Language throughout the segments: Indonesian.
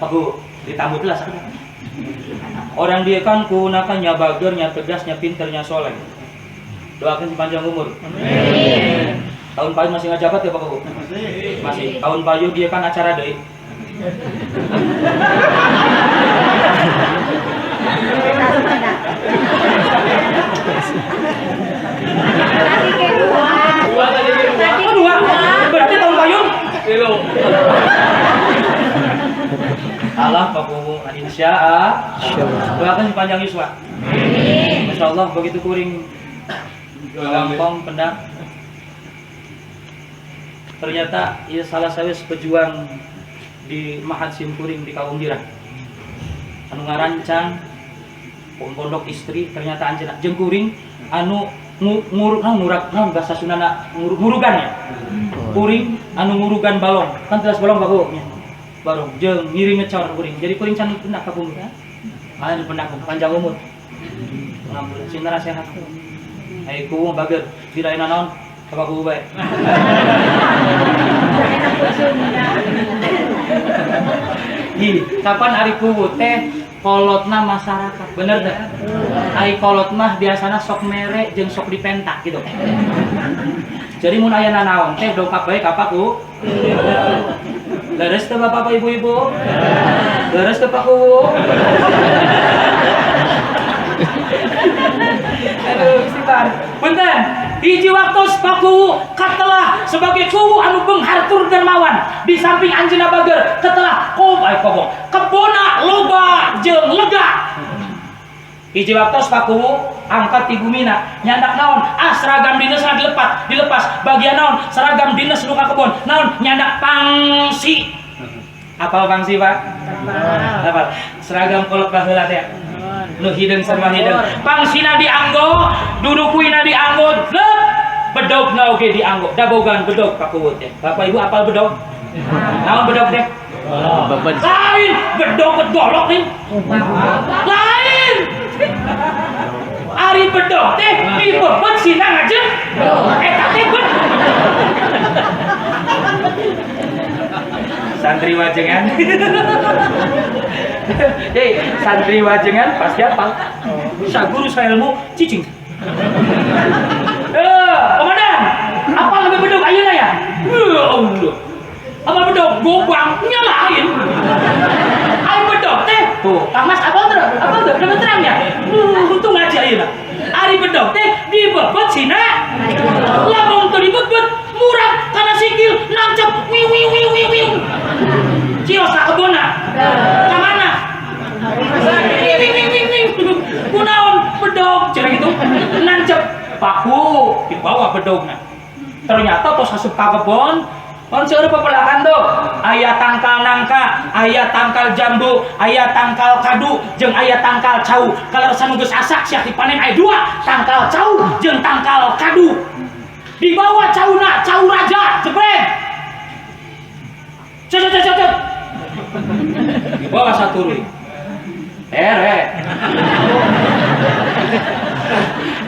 paku ditambut lah sakit. Orang dia kan gunakannya bagernya, tegasnya, pinternya, soleh. Doakan panjang umur. Amin. Tahun payu masih ngajabat ya Pak Guru? Masih. Tahun payu dia kan acara deh. Dua. Berarti tahun payu? Allah Pak Guru, insya Allah. Doakan panjang yuswa. Masya Allah begitu kuring. Gampang pendam. Ternyata ia salah sawis pejuang di Mahat Simkuring di Kaum Dirah. Anu ngarancang pondok istri ternyata anjeunna jeung kuring anu bahasa Sundana ngurugan ya. Kuring anu ngurugan balong. Kan telas balong bagusnya. Balong jeung ngiring ngecor kuring. Jadi kuring can pendak ka punggul. Anu pendak panjang umur. Alhamdulillah sinara sehat. Ai ku bager diraina naon apa ku bae. Kapan ari kuwu teh kolotna masyarakat. Bener teh? Ai kolot mah biasana sok mere jeung sok dipentak gitu. Jadi mun aya nanaon teh dongkap bae ka Paku. Leres teh Bapak Ibu-ibu? Leres teh Paku. Aduh, istighfar. Punten, hiji waktu Paku katelah sebagai kuwu anu beunghar tur dermawan di samping anjeunna bager katelah kobong kebona loba jeung lega. Hiji waktu Paku angkat ti bumina nyandak naon seragam dinesna dilepas bagian naon seragam dinas nu ka kebon naon nyandak pangsi. Apal pangsi Pak? Apal. Seragam kolot baheula teh. Nu hideung sarua hideung. Pangsina dianggo, dudukuina dianggo, leup bedogna oge dianggo. Da bogaan bedog ka kuwut teh. Bapak Ibu apal bedog? Naon bedog teh? Lain bedog bedolok nih. Lain. Ari bedog teh dibebet sinang aja. Eta teh bet. Santri wajengan. Hei, santri wajengan pasti hafal. Saguru sailmu cicing. Komandan, apa lebih bedog ayeuna ya? Allah. Apa bedog gobangnya lain. Ai bedog teh. Tuh, Kang Mas apa tuh? Udah terang ya? Untung aja ayeuna. Ari bedog teh dibebet sina. Lamun teu dibebet murah kana sikil nancep wiu. Cios ka kebona. Ka mana? Kunaon bedog cenah gitu. Nancep Paku di bawah bedogna. Ternyata tos asup ka kebon, on seueur pepelakan tuh. Aya tangkal nangka, aya tangkal jambu, aya tangkal kadu, jeung aya tangkal cau. Kalau sanu geus asak siap dipanen aya dua, tangkal cau jeung tangkal kadu. Di bawah cauna, cau raja, jebreng. Cet. Di bawah satu ruy.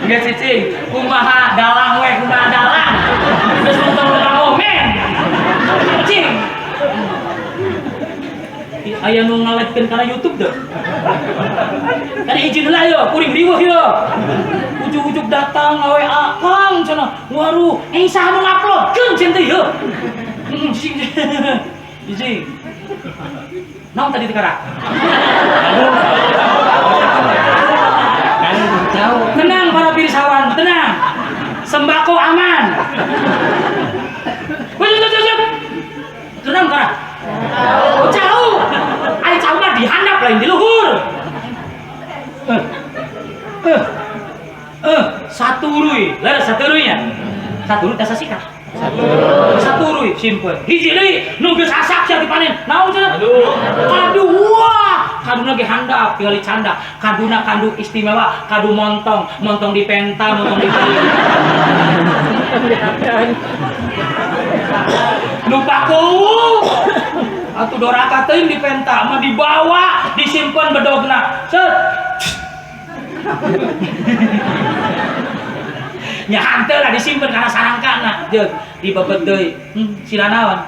Enggak cicing, kumaha dalang we, kumaha dalang. Geus muter-muter omen. Cicing. Aya nu ngaletkeun kana YouTube teh. Tadi izin heula yo, kuring riweuh yo. Ujug-ujug datang WA, Kang cenah. Waduh, saha nu nguploadkeun cenah teh yo. Izin. Naon tadi teh kara? Tenang para pirsawan, tenang. Sembako aman. Tenang kara. Jauh. Ai jauh mah dihandap lain di luhur. Satu ruy, leres satu ruy nya. Satu ruy tasa sikat. Satu ruy simpen. Hiji deui nu geus asak sia dipanen. Naon cenah? Kadu wah, kaduna ge handap tinggal canda. Kaduna kadu istimewa, kadu montong dipenta, montong di. Nu Paku. Atuh doraka teuing dipenta, mah dibawa, disimpen bedogna. Set. Nya hanteu lah disimpen kana sarangkana jeung dibebet deui. Sila naon?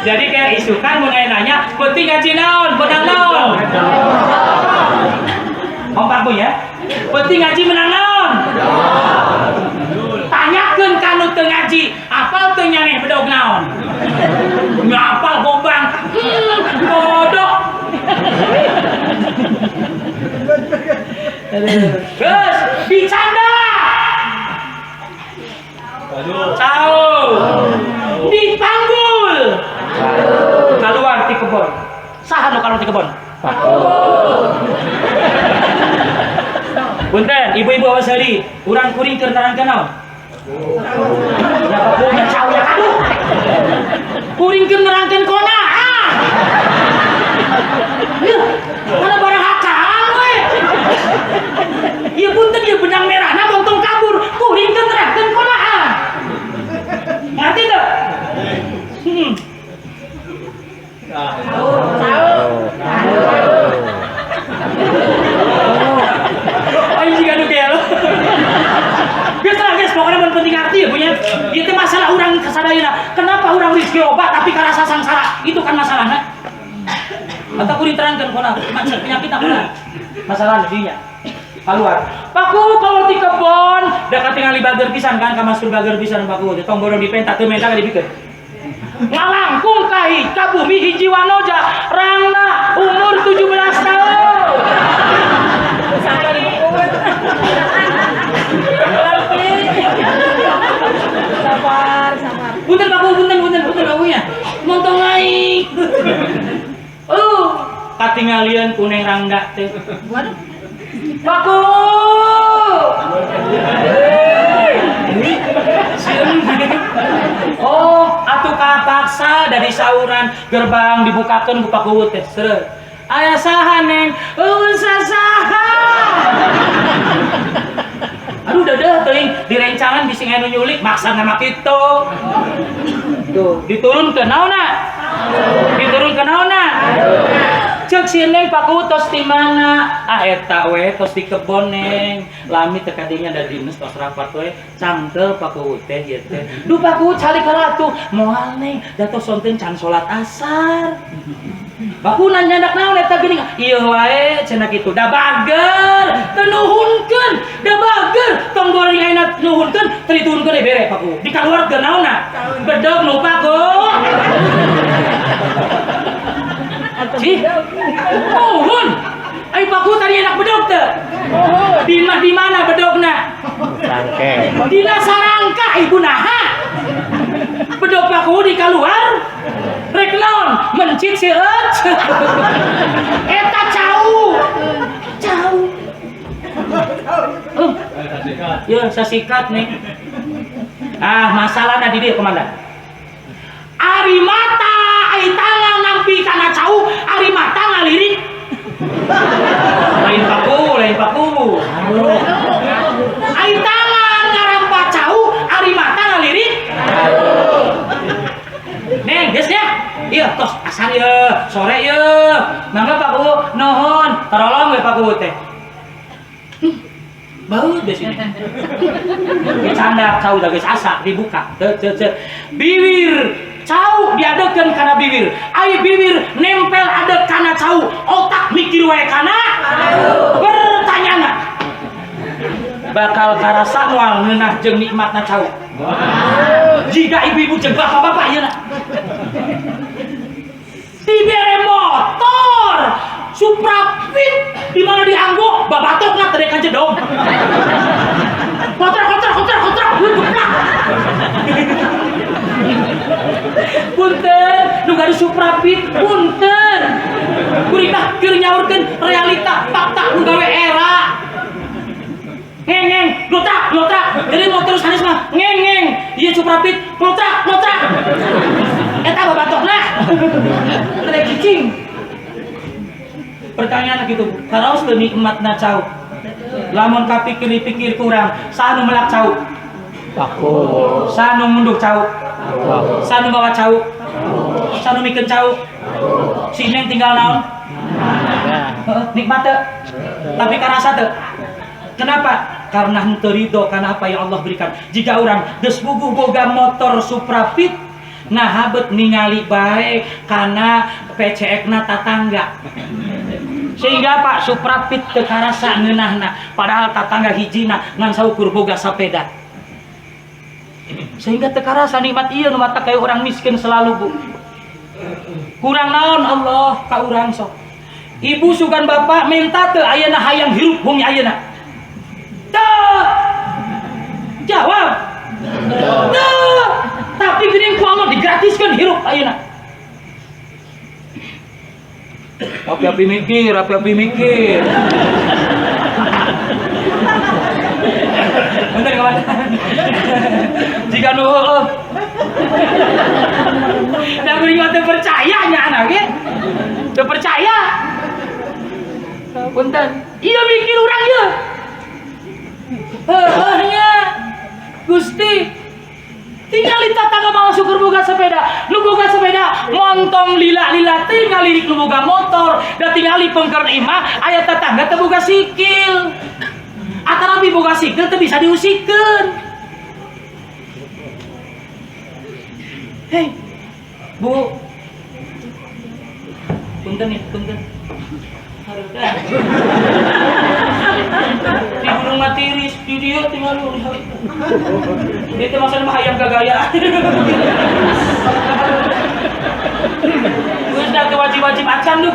Jadi kayak isukan mengenai nanya, penting ngaji naon, menang naon. Om Pak Bu ya, penting ngaji menang naon. Tanyakeun kanu teu ngaji, apal teu nyaneh bedog naon. Ngapal gobang, bodoh. Terus dicanda. Cau. Dipanggul. Keluar di kebon. Saha nu kalau di kebon? Punten, ibu-ibu awas hari, urang kuring keur nerangkeun naon? Ya punya cau ya aduh. Kuring keur nerangkeun kona. Mana barang hakal we. Ieu punten ieu benang merahna montong kabur, kuring keur nerangkeun kona. Ngerti teu? Ayo juga nu gelo. Biasalah guys, pokoknya yang penting arti ya punya. Itu masalah orang kesadayana. Kenapa orang rezeki obat tapi karasa sangsara? Itu kan masalahnya. Atau aku diterangkan kona penyakit apa lah? Masalah dirinya. Keluar. Paku kalau di kebon, dah tinggal bager pisan kan, kamasur bager pisan paku. Tong borong di pentak teu menta ka dipikeun. Ngalangkung kahi ka bumi hiji wanoja, rangna umur 17 tahun. Sabar. Punten bakunya. Montong naik. Katinggalian kuneng rangga teh. Waduh. Baku. Oh, atuh kapaksa dari sauran gerbang dibukakeun ku pakuwut teh. Seueur. Aya saha neng? Saha. Aduh dadah teuing direncangan bisi anu nyulik maksa nama kitu. Tuh, diturun ke naonna? Diturun ke naonna? Cek si neng pakuwut tos di mana? Eta we tos di kebon neng. Lami teh kadinya da dinas tos rapat we. Cangkel pakuwut teh ieu teh. Duh pakuwut salih ka ratu moal neng da tos sonten can salat asar. Baku nanya ndak naon eta geuning. Ieu wae cenah kitu. Da bager, teu nuhunkeun. Da bager, tong goreng ayeuna nuhunkeun, teu diturunkeun bere paku. Dikaluarkeun naonna? Bedog nu paku. Cih. Nuhun. Ai paku tadi enak bedog teu? Di mana bedogna? Rangke. Dina sarangka ibu naha. Bedog paku dikaluar. Rek naon? Mencit seueut. Eta cau. Ya, sasikat nih. Masalahna di dieu komandan. Ari mata ai tangan nampi kana cau, ari mata ngalirik. Lain paku. Ai tangan ngarampa cau, ari mata ngalirik. Neng, geus ya. Iya, tos asar ye, sore ye. Mangga paku nuhun, tarolong we paku teh. Baut di sini. Canda cau da geus asa dibuka. Teu. Bibir cau diadekeun kana bibir. Ai bibir nempel adek kana cau, otak mikir wae kana. Bertanyana. Bakal karasa moal ngeunah jeung nikmatna cau. Jika ibu-ibu jeung bapak-bapak ieu na. Dibere motor Supra Fit di mana dianggo babatokna teh ka jedom. Kontrak geplak. Punten nu gari Supra Fit punten. Kuring mah keur nyaurkeun realita fakta nu gawe era. Ngeng, glotrak. Jadi motor sanes mah ngeng. Ieu Supra Fit glotrak. Eta babatokna. Teu cicing. Pertanyaan gitu, karaos teu nikmatna cau. Lamun kapikir-pikir kurang, saha nu melak cau? Paku. Saha nu ngunduh cau? Saha nu bawa cau? Saha nu mikeun cau? Si Neng tinggal naon? Nikmat teu? Tapi karasa teu? Kenapa? Karena henteu ridho kana apa yang Allah berikan. Jika orang geus bubuh boga motor Supra Fit, Nah habet ningali baik karena PCX na tatangga. Sehingga Pak Suprapit teu karasa ngeunahna padahal tatangga hijina ngan saukur boga sapeda. Sehingga teu karasa nikmat ieu nu mata kayak orang miskin selalu Bu. Kurang naon Allah ka urang sok. Ibu sugan bapak minta teu ayeuna hayang hirup bumi ayeuna. Teu. Jawab. Teu. Tapi geuning ku Allah digratiskeun hirup ayeuna. Api-api mikir. Bener kawan. Jika nu da geuning mah teu percaya nya anak ge. Teu percaya. Punten. Ieu mikir urang ieu. Nya. Gusti tinggal tatangga mau syukur boga sepeda, lu boga sepeda montong lila-lila tinggal lirik lu boga motor, dan tinggal pengker imah aya tetangga teu boga sikil. Atau nabi boga sikil teu bisa diusikeun. Hei, Bu. Punten. Di gunung matiris, di dia tinggal lu. Dia teh masalah mah hayang gagaya. Geus da teu wajib-wajib acan lu.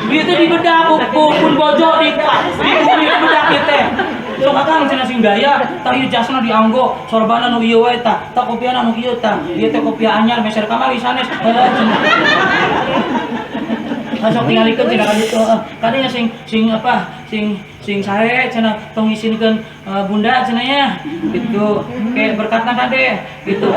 Dia teh di bedak pun bojo di bedak ieu teh. Sok akang cenah sing gaya, tah ieu jasna dianggo, sorbana nu ieu wae tah, tah kopiana nu ieu tah. Ieu teh kopi anyar meser kamari sanes. Masuk tingalikeun cenah kitu. Kadinya sing sae cenah tong isinkeun bunda cenah ya. Gitu. Kayak berkatna kade gitu.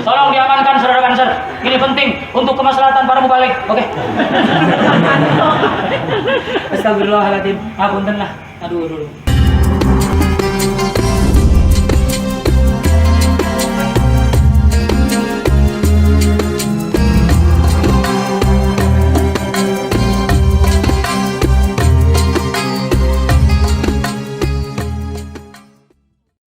Tolong diamankan saudara kanser. Ini penting untuk kemaslahatan para mubalik. Oke. Astagfirullahaladzim. Apunten lah. Aduh.